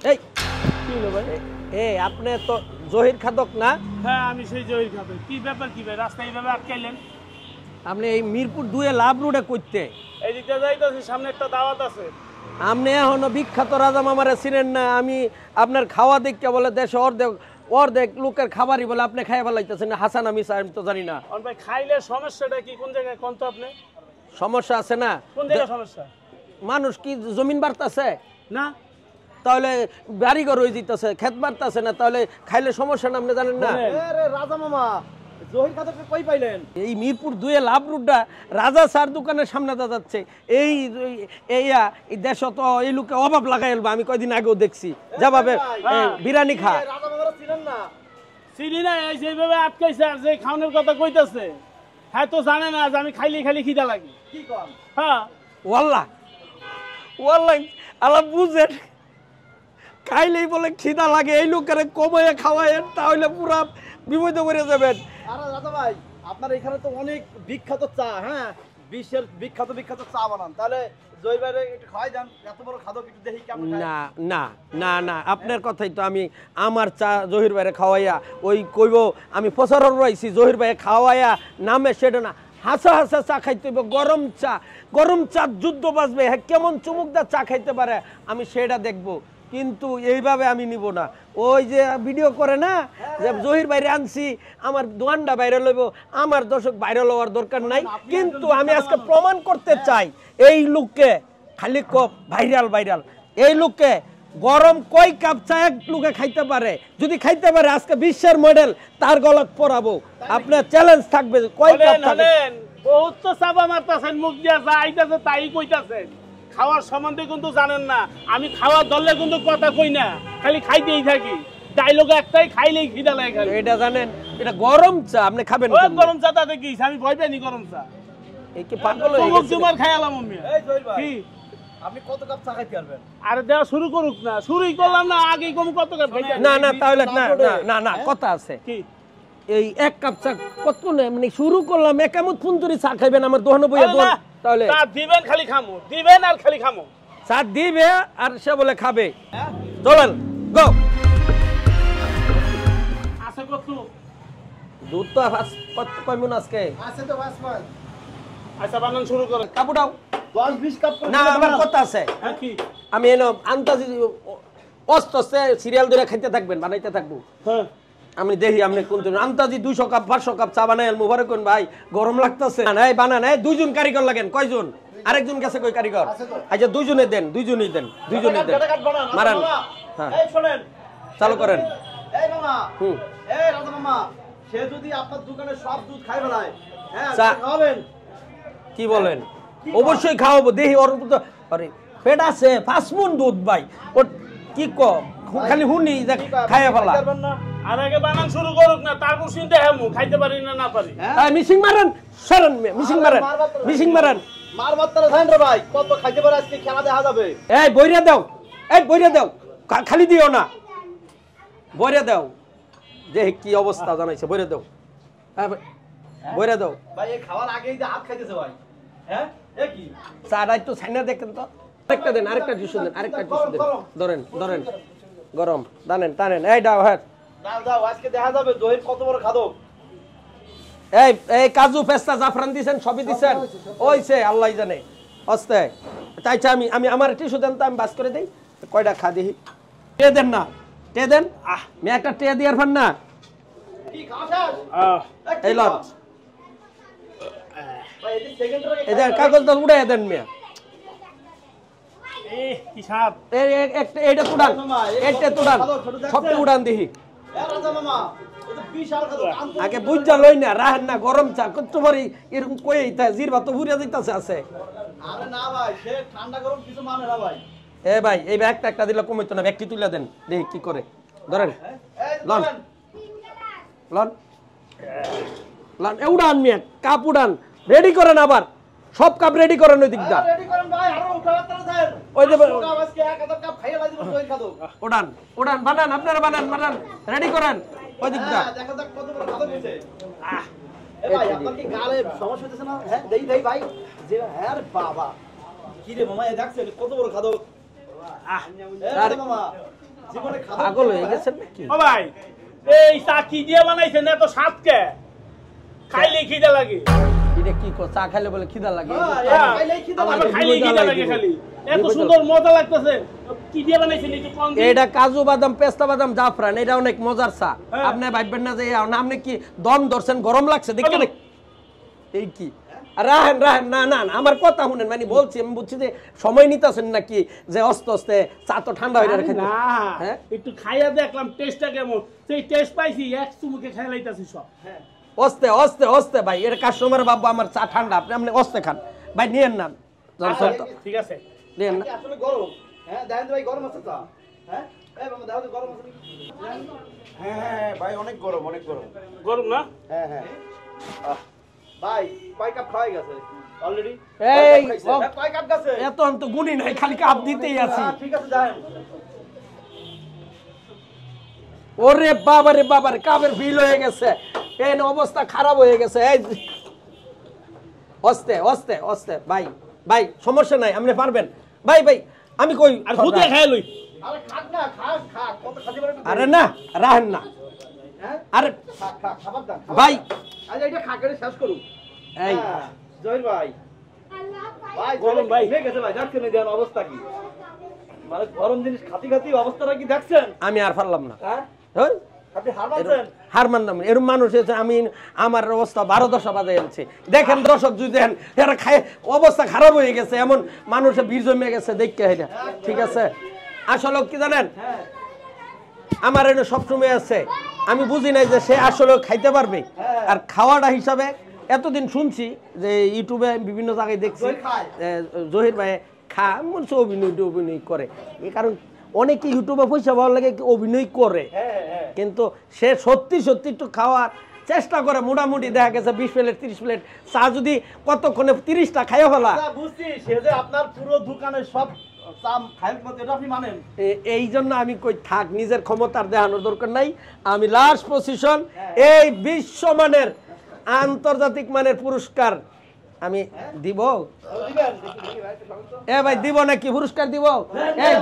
এই কি হলো ভাই? আপনি তো জহির খাদক না? হ্যাঁ আমি সেই জহির খাদক। কি ব্যাপার কি ভাই, রাস্তায় এইভাবে আটকাইলেন? আপনি এই মিরপুর 2 এ লাভ রোডে কইতে? এই দিকটা যাইতেছি, সামনে একটা দাওয়াত আছে। আপনি এখনো বিখ্যাত রাজা মামারে চিনেন না? আমি আপনার খাওয়া দেখতে বলে দেশে অর্ধেক লোকের খাবারই বলে আপনি খাইয়া ফেলাইতেছেন। হাসান আমি আমি তো জানি না। ভাই খাইলে সমস্যাটা কি, কোন জায়গায় কোন তো আপনি? সমস্যা আছে না? কোন জায়গায় সমস্যা? মানুষ কি জমিন বাড়তেছে না, তাহলে বাড়িঘর হয়ে যেতেছে, ক্ষেত বাড়তেছে না, তাহলে খাইলে সমস্যা না? আপনি জানেন না? রাজা মামা জহির খাদককে কই পাইলেন? এই মিরপুর 2 এ লাভ রোডটা রাজা স্যার দোকানের সামনে যাচ্ছে। এই দেশ তো এই লোকে অভাব লাগাই এলবা। আমি কয়দিন আগেও দেখছি যাবে বিরিয়ানি খা। রাজা মামারা ছিলেন না? চিনি না, এই যেভাবে আটকাইছে আর যে খাওয়ানোর কথা কইতাছে, হ্যাঁ তো জানে না যে আমি খাইলে খালি খিদা লাগে। কি কন? হ্যাঁ ওয়াল্লাহ আল্লাহ বুঝেন, খাইলেই বলে খিদা লাগে। এই লোকের কমাইয়া খাওয়ায়েন, তাহলে পুরা বিপদে পড়ে যাবেন। আরে রাজা ভাই, আপনার এখানে তো অনেক বিখ্যাত চা, হ্যাঁ বিশ্বের বিখ্যাত চা বানান, তাহলে জহির ভাইরে একটু খাওয়াই দেন। এত বড় খাদক, একটু দেখি কেমন খায়। না না না না, আপনার কথাই তো। আমি আমার চা জহির ভাইরে খাওয়াইয়া ওই কইব আমি প্রচারণ রয়েছি, জহির ভাইয়ে খাওয়াইয়া নামে সেটা না। হাসা হাসা চা খাইতে হবে, গরম চা যুদ্ধ বাঁচবে। হ্যাঁ, কেমন চুমুকদার চা খাইতে পারে আমি সেটা দেখবো, কিন্তু এইভাবে আমি নিব না। ওই যে ভিডিও করে না যে জহির বাইরে আনছি, আমার দোয়ানটা বাইরে লইব, আমার দর্শক বাইরে লওয়ার দরকার নাই। কিন্তু আমি আজকে প্রমাণ করতে চাই এই লোককে, খালি কপ ভাইরাল এই লোককে গরম কয় কাপ চা এক লোকে খাইতে পারে। যদি খাইতে পারে আজকে বিশ্বের মডেল তার গলাত পরাবো। আপনার চ্যালেঞ্জ থাকবে কয় কাপ খাবে। বহুত তো চাপা মারতাছেন, মুখ দিয়া যা আইতাছে তাই কইতাছেন। খাওয়ার সম্বন্ধে কিন্তু জানেন না। আমি খাওয়ার দলে কিন্তু কথা কই না, খালি খাইতেই থাকি। ডায়লগ একটাই, খাইলেই খিদা লাগে খালি। এটা জানেন, এটা গরম চা, আপনি খাবেন ওই গরম চা তাতে কি, আমি ভয় পাইনি গরম চা। এই কি পাগল হয়ে চমক গেছে? জুমার খাইলাম আমি। এই জহির ভাই, কি আপনি কত কাপ চা খাইতে পারবেন? আরে দেওয়া শুরু করুক না, শুরুই করলাম না, আগেই কম কত কাপ খাইতে? না না, তাহলে না কথা আছে। কি এই এক কাপ চা কত না, মানে শুরু করলাম একামত ফুনতুরি চা খাইবেন আমার দোহানো বইয়া দোন, তাহলে চা দিবেন খালি খামো, দিবেন আর খালি খামো। চা দিবে আর সে বলে খাবে। চলেন গো। আছে কত? দুধ তো কয় মন আজকে? আছে তো বাসমান। আচ্ছা বানান শুরু করেন। কাপুটাও 10-20 কাপ করে না, আমার কথা আছে। হ্যাঁ কি? আমি এনে আন্তাজি অস্তে সিরিয়াল ধরে খাইতে থাকবেন, বানাইতে থাকবো। হ্যাঁ আমি দেখি আপনি কোন আন্তাজি 200 কাপ 500 কাপ চা বানাই মুবারক কোন ভাই, গরম লাগতেছে। এই বানান, এই দুইজন কারিগর লাগেন। কয়জন? আরেকজন কাছে কই কারিগর? আচ্ছা দুইজনে দেন। মারান। হ্যাঁ এই শুনেন, চালু করেন। এই মামা, হুম এই রাজা মামা, সে যদি আপনার দোকানে সব দুধ খাই ফেলায়, হ্যাঁ চা খাওয়াবেন? কি বলেন? অবশ্যই খাওয়াবো। দেখি ওর তো আরে পেট আছে 5 মণ দুধ ভাই। ও কি কম খালি হুনি দেখ খাইয়া ফেলা। আর আগে বানান শুরু করুক না, তারপর চিন্তা হেমু খাইতে পারি না না পারি। হ্যাঁ মিশিং মারেন, সরেন মিশিং মারেন। মার মাত্রা ধান রে ভাই, কত খাইতে পারে আজকে খেলা দেখা যাবে। এই বইরা দাও, খালি দিও না, বইরা দাও। যে কি অবস্থা জানাইছে, বইরা দাও। হ্যাঁ বইরা দাও ভাই। এই খাওয়ার আগেই যে হাত খাইতেছে ভাই। হ্যাঁ এ কি চাটা একটু ছাইনা দেখেন তো। আরেকটা দেন, আরেকটা টিস্যু দেন। ধরেন গরম টানেন। এই দাও। হ্যাঁ দাও, আজকে দেখা যাবে জহির কত বড় খাদক। এই কাজু পেস্তা জাফরান দিছেন, সবই দিছেন। ওইছে আল্লাহ জানে। অস্তে চাইছে আমি আমার টিস্যু দেন তো, আমি বাস করে দেই। কয়টা খা দেখি। টে দেন না, টে দেন। আমি একটা টে দিয়ার ফান না। কি খাওয়াস? এই লন, ভাই এই সেকেন্ডের আগে এই যে কাগজটা উড়াই দেন মিয়া। কি সাপ? এইটা তুড়ান, এইটা তুড়ান, সবটা উড়ান দেখি। এ রাজা মামা, এই তো বিশাল খাদক। আগে বুঝা লই না, রাহেন না গরম চা কত পারি এরকম কই তা জিরবা তো বুড়িয়া যাইতাছে আছে। আরে না ভাই, সে ঠান্ডা গরম কিছু মানে না ভাই। ভাই এই একটা দিলে কমাইতো না, ব্যাগটি তুলে দেন দেখি কি করে। ধরেন লন উড়ান মিয়া, কাপ উড়ান, রেডি করেন। আবার সব কাপ রেডি করেন ওই দিকটা। রেডি করেন ভাই, আরো উঠাবার তারা দেন। ওই যে আজকে 1000 কাপ খাইয়া লাগবে জহির খাদক। উড়ান বানান, আপনারা বানান, রেডি করেন ওই দিকটা। দেখা যাক কত বড় খাদক হইছে। এ ভাই আপনার কি গালে সমস্যা হইতেছে না? হ্যাঁ দেই ভাই। যে হ্যাঁ রে বাবা, কি রে মামা, এ দেখছেন কত বড় খাদক। আর মামা জীবনে খাদক পাগল হয়ে গেছেন নাকি? ও ভাই এই চা কি দিয়ে বানাইছেন এত স্বাদ কে খাইলে খিদা লাগে এটা কি চা খাইলে বলে খিদা লাগে? হ্যাঁ, খাইলেই খিদা আমার লাগে। তো খাইলে বিরোধী খিদা লাগে লাগে দিব। খালি এত বিরোধী সুন্দর মজা লাগতেছে কি দিয়ে বানাইছেন একটু কোন এটা কাজু বাদাম পেস্তা বাদাম জাফরান এটা অনেক মজার চা। হ্যাঁ। আপনি ভাববেন না যে আপনি কি দম ধরছেন গরম লাগছে দেখতে দেখ এই কি রাহেন রাহেন না না না, আমার কথা শুনেন মানে বলছি আমি বুঝছি যে সময় নিতেছেন নাকি যে অস্তে অস্তে চা তো ঠান্ডা হয়ে রাখেন। না হ্যাঁ? একটু খাইয়া দেখলাম টেস্টটা কেমন সেই টেস্ট পাইছি এক চুমুকে খাই লাইতাছি সব অস্তে অস্তে অস্তে ভাই এর কাস্টমার বাবু আমার চা ঠান্ডা আপনি আপনি অস্তে খান ভাই নিয়েন না জনসন তো ঠিক আছে নিয়েন না। কি আসলে গরম? হ্যাঁ, দেখেন তো ভাই গরম আছে চা। হ্যাঁ? এই বাবা, দেখো তো গরম আছে নাকি? হ্যাঁ ভাই অনেক গরম অনেক গরম। গরম না হ্যাঁ হ্যাঁ ভাই, কয় কাপ খাওয়াই গেছে অলরেডি? এই কয় কাপ গেছে? এত অন্ত গুণী নাই খালি কাপ দিতেই আছি। ঠিক আছে, যাই। ওরে বাবারে বাবারে কাপের বিল হয়ে গেছে এই না অবস্থা খারাপ হয়ে গেছে এই অস্তে অস্তে অস্তে ভাই ভাই সমস্যা নাই আপনি পারবেন ভাই ভাই আমি কই আর খুদে খাই লই আরে খাক না, খাক, খাক। কত খাতে পারে একটু আরে না রাহেন না হ্যাঁ? আরে খাক, খাক, খাবার দান, খাবার ভাই। দান। আচ্ছা, এটা খাক করে শেষ করুন। এই হ্যাঁ, জহির ভাই। ভাই, বলুন ভাই। হয়ে গেছে ভাই, দেখছেন এই দেন অবস্থা কি? মানে গরম জিনিস খাতি খাতি অবস্থাটা কি দেখছেন? আমি আর পারলাম না হ্যাঁ? হই? আপনি হার মানছেন? হার মানলাম না। এরকম মানুষ আছে আমি আমার অবস্থা 12 বাজে এনেছে দেখেন দর্শক যদি দেখেন এরা খায় অবস্থা খারাপ হয়ে গেছে এমন মানুষের ভিড় জমে গেছে দেখতে হয় না ঠিক আছে আসলে কি জানেন হ্যাঁ। আমার এনে সবসময় আছে আমি বুঝি নাই যে সে আসলে খাইতে পারবে আর খাওয়াটা হিসাবে এতদিন শুনছি যে ইউটিউবে বিভিন্ন জায়গায় দেখছি জহির খায়। জহির ভাই মনে অভিনয় করে এই কারণ অনেকে ইউটিউবে পয়সা ভালো লাগে অভিনয় করে হ্যাঁ, হ্যাঁ। কিন্তু সে সত্যি সত্যি একটু খাওয়ার চেষ্টা করে মোটামুটি দেখা গেছে 20 প্লেট 30 প্লেট চা যদি কতক্ষণে 30টা খাইয়া ফেলা আচ্ছা, বুঝছি, সে যে আপনার পুরো দোকানের সব চাম খাইল মতো, এটা আপনি মানেন? এই জন্য আমি কই থাক নিজের ক্ষমতার দেখানোর দরকার নাই আমি লাস্ট পজিশন এই বিশ্বমানের আন্তর্জাতিক মানের পুরস্কার আমি দিব দিবেন? দেখি ভাই, একটু সঙ্গে তো। এ ভাই দিব নাকি পুরস্কার দিব এই,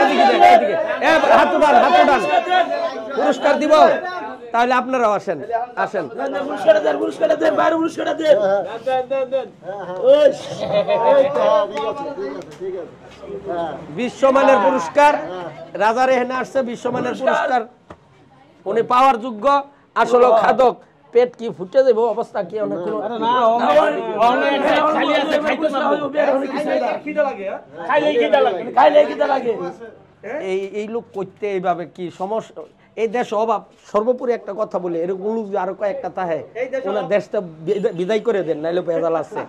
এদিকে দেন, এদিকে। এ হাত উঠান হাত উঠান পুরস্কার দিব তাহলে আপনারাও আসেন আসেন বিশ্বমানের পুরস্কার রাজার এখানে আসছে বিশ্বমানের পুরস্কার উনি পাওয়ার যোগ্য আসলে খাদক পেট কি ফুটে যাবো অবস্থা কি অনেক কোনো অনেক খালি আছে খাইতে পারবো খিদে লাগে, হ্যাঁ? খাইলে খিদা লাগে এই লোক করতে এইভাবে কি সমস্যা এই দেশ অভাব সর্বোপরি একটা কথা বলি এরকম লোক যে আরো কয়েকটা তাহে এই দেশে ওনার দেশটা বিদায় করে দেন নাইলে ভেজাল আছে